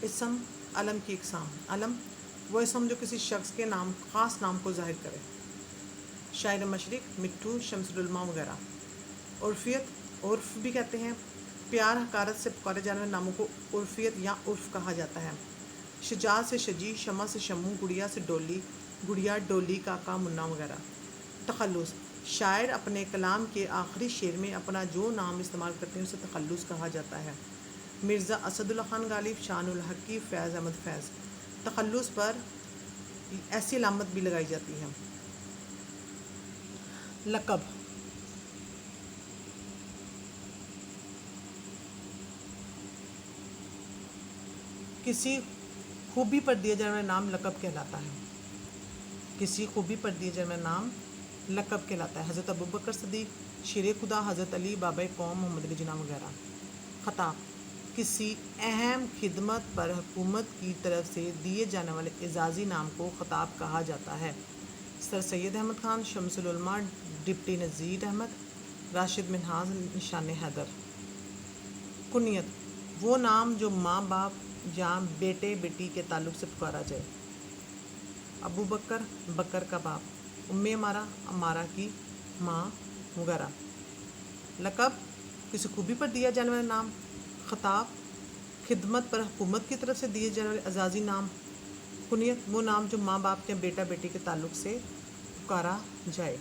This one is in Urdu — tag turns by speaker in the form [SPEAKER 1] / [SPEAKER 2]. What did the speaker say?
[SPEAKER 1] اسم علم کی اقسام. علم وہ اسم جو کسی شخص کے نام خاص نام کو ظاہر کرے. شاعر مشرق، مٹھو، شمس العلماء وغیرہ. عرفیت عرف بھی کہتے ہیں. پیار حقارت سے پکارے جانے والے ناموں کو عرفیت یا عرف کہا جاتا ہے. شجاع سے شجی، شمع سے شمو، گڑیا سے ڈولی، گڑیا، ڈولی، کاکا، منا وغیرہ. تخلص شاعر اپنے کلام کے آخری شعر میں اپنا جو نام استعمال کرتے ہیں اسے تخلص کہا جاتا ہے. مرزا اسد اللہ خان غالب، شان الحق، فیض احمد فیض. تخلص پر ایسی علامت بھی لگائی جاتی ہے. لقب کسی خوبی پر دیا جانے والا نام لقب کہلاتا ہے. کسی خوبی پر دیا جانے والا نام لقب کہلاتا ہے. حضرت ابوبکر صدیق، شیر خدا، حضرت علی، بابا قوم، محمد علی جناح وغیرہ. خطاب کسی اہم خدمت پر حکومت کی طرف سے دیے جانے والے اعزازی نام کو خطاب کہا جاتا ہے. سر سید احمد خان، شمس العلماء، ڈپٹی نذیر احمد، راشد منہاج، نشان حیدر. کنیت وہ نام جو ماں باپ یا بیٹے بیٹی کے تعلق سے پکارا جائے. ابو بکر، بکر کا باپ. ام امارہ، امارہ کی ماں وغیرہ. لقب کسی خوبی پر دیا جانے والا نام. خطاب خدمت پر حکومت کی طرف سے دیے جانے والے اعزازی نام. کنیت وہ نام جو ماں باپ یا بیٹا بیٹی کے تعلق سے پکارا جائے.